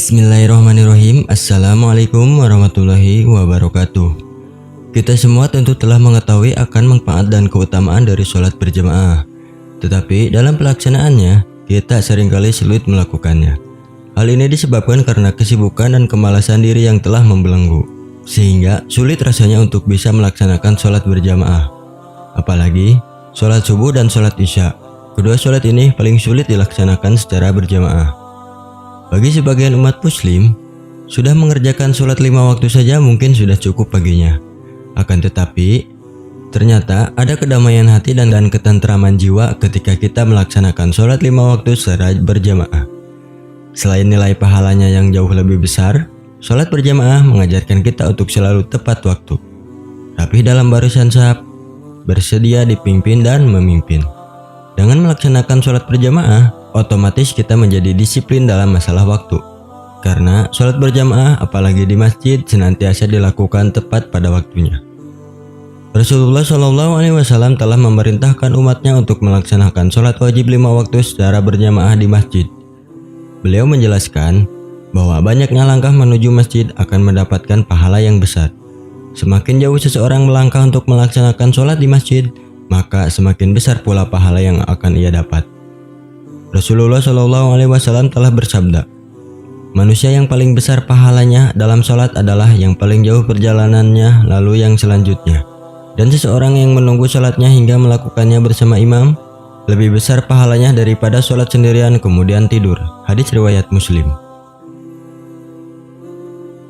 Bismillahirrahmanirrahim. Assalamualaikum warahmatullahi wabarakatuh. Kita semua tentu telah mengetahui akan manfaat dan keutamaan dari sholat berjamaah. Tetapi dalam pelaksanaannya, kita seringkali sulit melakukannya. Hal ini disebabkan karena kesibukan dan kemalasan diri yang telah membelenggu, sehingga sulit rasanya untuk bisa melaksanakan sholat berjamaah. Apalagi sholat subuh dan sholat isya. Kedua sholat ini paling sulit dilaksanakan secara berjamaah. Bagi sebagian umat muslim, sudah mengerjakan sholat 5 waktu saja mungkin sudah cukup baginya. Akan tetapi, ternyata ada kedamaian hati dan ketentraman jiwa ketika kita melaksanakan sholat 5 waktu secara berjamaah. Selain nilai pahalanya yang jauh lebih besar, sholat berjamaah mengajarkan kita untuk selalu tepat waktu, rapih dalam barisan saf, bersedia dipimpin dan memimpin. Dengan melaksanakan sholat berjamaah, otomatis kita menjadi disiplin dalam masalah waktu. Karena sholat berjamaah apalagi di masjid senantiasa dilakukan tepat pada waktunya. Rasulullah SAW telah memerintahkan umatnya untuk melaksanakan sholat wajib 5 waktu secara berjamaah di masjid. Beliau menjelaskan bahwa banyaknya langkah menuju masjid akan mendapatkan pahala yang besar. Semakin jauh seseorang melangkah untuk melaksanakan sholat di masjid, maka semakin besar pula pahala yang akan ia dapat. Rasulullah SAW telah bersabda, manusia yang paling besar pahalanya dalam sholat adalah yang paling jauh perjalanannya lalu yang selanjutnya. Dan seseorang yang menunggu sholatnya hingga melakukannya bersama imam, lebih besar pahalanya daripada sholat sendirian kemudian tidur. Hadis riwayat Muslim.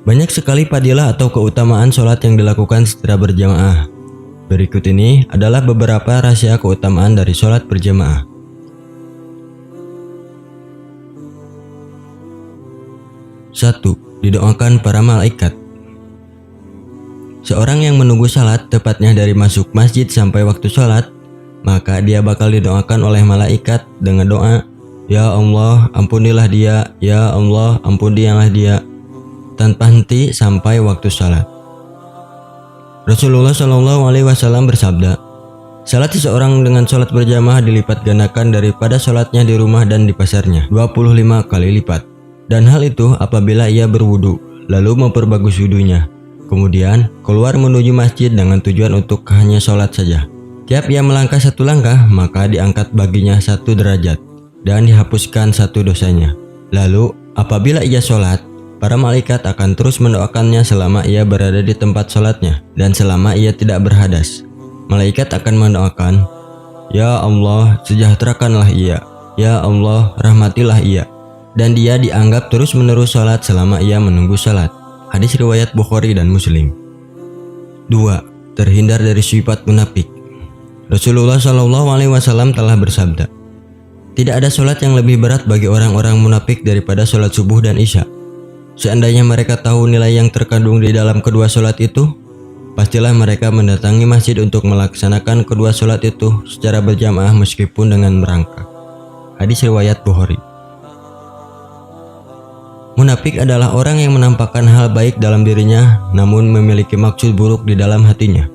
Banyak sekali fadilah atau keutamaan sholat yang dilakukan secara berjamaah. Berikut ini adalah beberapa rahasia keutamaan dari sholat berjamaah. 1. Didoakan para malaikat. Seorang yang menunggu sholat tepatnya dari masuk masjid sampai waktu sholat, maka dia bakal didoakan oleh malaikat dengan doa, "Ya Allah, ampunilah dia, ya Allah, ampunilah dia," tanpa henti sampai waktu sholat. Rasulullah SAW bersabda, salat seseorang dengan sholat berjamaah dilipat gandakan daripada sholatnya di rumah dan di pasarnya 25 kali lipat. Dan hal itu apabila ia berwudu, lalu memperbagus wudunya, kemudian keluar menuju masjid dengan tujuan untuk hanya sholat saja. Tiap ia melangkah 1 langkah, maka diangkat baginya 1 derajat dan dihapuskan 1 dosanya. Lalu apabila ia sholat, para malaikat akan terus mendoakannya selama ia berada di tempat sholatnya dan selama ia tidak berhadas. Malaikat akan mendoakan, "Ya Allah, sejahterakanlah ia. Ya Allah, rahmatilah ia." Dan dia dianggap terus-menerus sholat selama ia menunggu sholat. Hadis riwayat Bukhari dan Muslim. 2. Terhindar dari sifat munafik. Rasulullah SAW telah bersabda, tidak ada sholat yang lebih berat bagi orang-orang munafik daripada sholat subuh dan isya. Seandainya mereka tahu nilai yang terkandung di dalam kedua sholat itu, pastilah mereka mendatangi masjid untuk melaksanakan kedua sholat itu secara berjamaah meskipun dengan merangkak. Hadis riwayat Bukhari. Munafik adalah orang yang menampakkan hal baik dalam dirinya namun memiliki maksud buruk di dalam hatinya.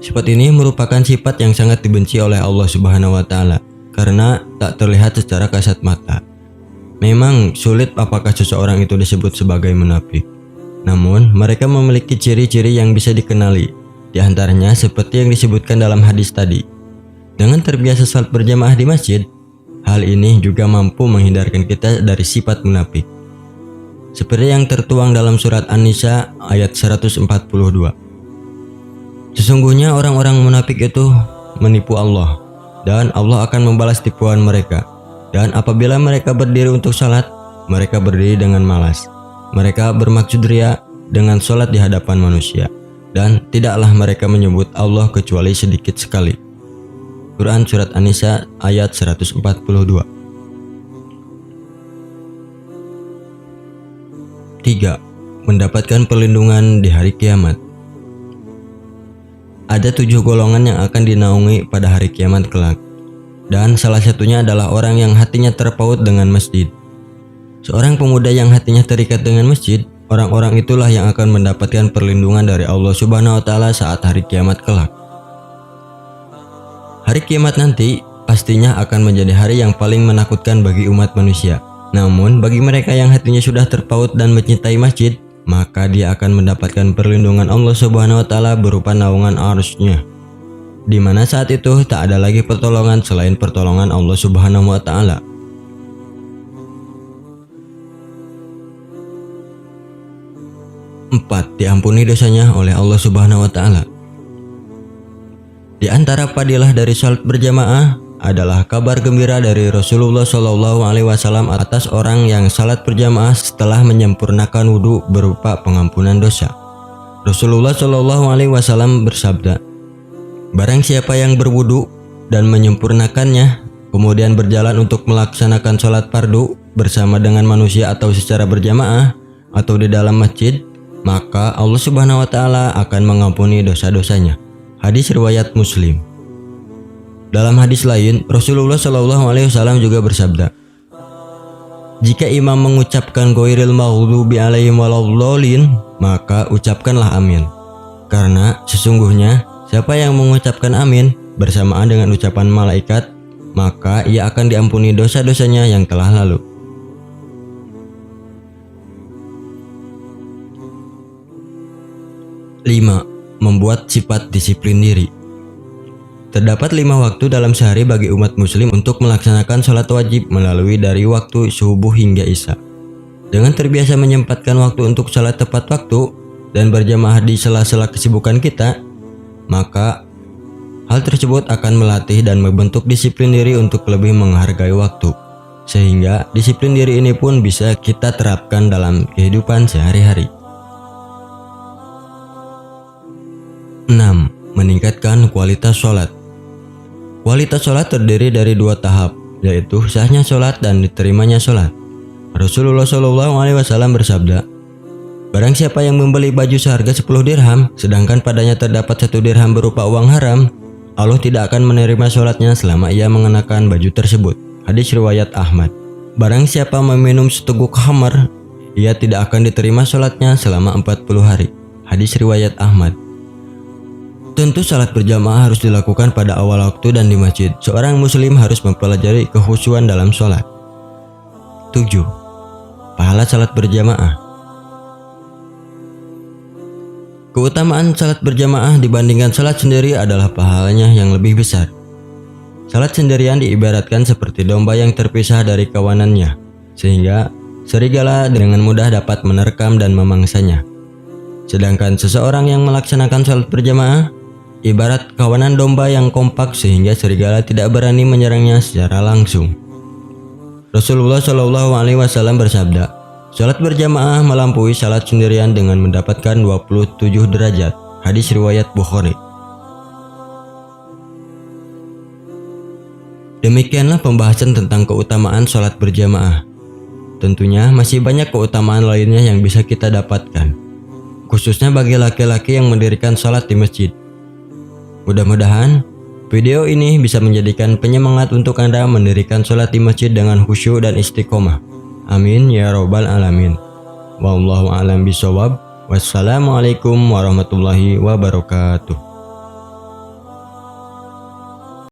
Sifat ini merupakan sifat yang sangat dibenci oleh Allah Subhanahu wa Ta'ala karena tak terlihat secara kasat mata. Memang sulit apakah seseorang itu disebut sebagai munafik. Namun mereka memiliki ciri-ciri yang bisa dikenali. Di antaranya seperti yang disebutkan dalam hadis tadi. Dengan terbiasa salat berjamaah di masjid, hal ini juga mampu menghindarkan kita dari sifat munafik. Seperti yang tertuang dalam surat An-Nisa ayat 142. Sesungguhnya orang-orang munafik itu menipu Allah, dan Allah akan membalas tipuan mereka. Dan apabila mereka berdiri untuk sholat, mereka berdiri dengan malas. Mereka bermaksud ria dengan sholat di hadapan manusia. Dan tidaklah mereka menyebut Allah kecuali sedikit sekali. Quran Surat An-Nisa ayat 142. 3. Mendapatkan perlindungan di hari kiamat. Ada 7 golongan yang akan dinaungi pada hari kiamat kelak. Dan salah satunya adalah orang yang hatinya terpaut dengan masjid. Seorang pemuda yang hatinya terikat dengan masjid, orang-orang itulah yang akan mendapatkan perlindungan dari Allah Subhanahu wa Ta'ala saat hari kiamat kelak. Hari kiamat nanti pastinya akan menjadi hari yang paling menakutkan bagi umat manusia. Namun bagi mereka yang hatinya sudah terpaut dan mencintai masjid, maka dia akan mendapatkan perlindungan Allah Subhanahu wa taala berupa naungan arsy-Nya, di mana saat itu tak ada lagi pertolongan selain pertolongan Allah Subhanahu wa taala. Empat, diampuni dosanya oleh Allah Subhanahu wa taala. Di antara fadilah dari salat berjamaah adalah kabar gembira dari Rasulullah Shallallahu alaihi wasallam atas orang yang salat berjamaah setelah menyempurnakan wudhu berupa pengampunan dosa. Rasulullah Shallallahu alaihi wasallam bersabda, "Barang siapa yang berwudhu dan menyempurnakannya, kemudian berjalan untuk melaksanakan sholat fardu bersama dengan manusia atau secara berjamaah atau di dalam masjid, maka Allah Subhanahu wa taala akan mengampuni dosa-dosanya." Hadis riwayat Muslim. Dalam hadis lain, Rasulullah Shallallahu alaihi wasallam juga bersabda, "Jika imam mengucapkan ghairil maghdubi alaihim waladhdallin, maka ucapkanlah amin. Karena sesungguhnya siapa yang mengucapkan amin bersamaan dengan ucapan malaikat, maka ia akan diampuni dosa-dosanya yang telah lalu." 5. Membuat sifat disiplin diri. Terdapat 5 waktu dalam sehari bagi umat muslim untuk melaksanakan sholat wajib melalui dari waktu subuh hingga isya. Dengan terbiasa menyempatkan waktu untuk sholat tepat waktu dan berjamaah di sela-sela kesibukan kita, maka hal tersebut akan melatih dan membentuk disiplin diri untuk lebih menghargai waktu, sehingga disiplin diri ini pun bisa kita terapkan dalam kehidupan sehari-hari. 6. Meningkatkan kualitas sholat. Kualitas sholat terdiri dari 2 tahap, yaitu sahnya sholat dan diterimanya sholat. Rasulullah Shallallahu alaihi wasallam bersabda, "Barang siapa yang membeli baju seharga 10 dirham, sedangkan padanya terdapat 1 dirham berupa uang haram, Allah tidak akan menerima sholatnya selama ia mengenakan baju tersebut." Hadis riwayat Ahmad. Barang siapa meminum seteguk khamar, ia tidak akan diterima sholatnya selama 40 hari. Hadis riwayat Ahmad. Tentu salat berjamaah harus dilakukan pada awal waktu dan di masjid. Seorang muslim harus mempelajari kekhusyuan dalam sholat. 7. Pahala salat berjamaah. Keutamaan salat berjamaah dibandingkan salat sendiri adalah pahalanya yang lebih besar. Salat sendirian diibaratkan seperti domba yang terpisah dari kawanannya, sehingga serigala dengan mudah dapat menerkam dan memangsanya. Sedangkan seseorang yang melaksanakan salat berjamaah ibarat kawanan domba yang kompak sehingga serigala tidak berani menyerangnya secara langsung. Rasulullah Shallallahu alaihi wasallam bersabda, "Salat berjamaah melampaui salat sendirian dengan mendapatkan 27 derajat." Hadis riwayat Bukhari. Demikianlah pembahasan tentang keutamaan salat berjamaah. Tentunya masih banyak keutamaan lainnya yang bisa kita dapatkan, khususnya bagi laki-laki yang mendirikan salat di masjid. Mudah-mudahan video ini bisa menjadikan penyemangat untuk Anda mendirikan sholat di masjid dengan khusyuk dan istiqomah. Amin ya robbal alamin. Wallahu a'lam bishawab. Wassalamualaikum warahmatullahi wabarakatuh.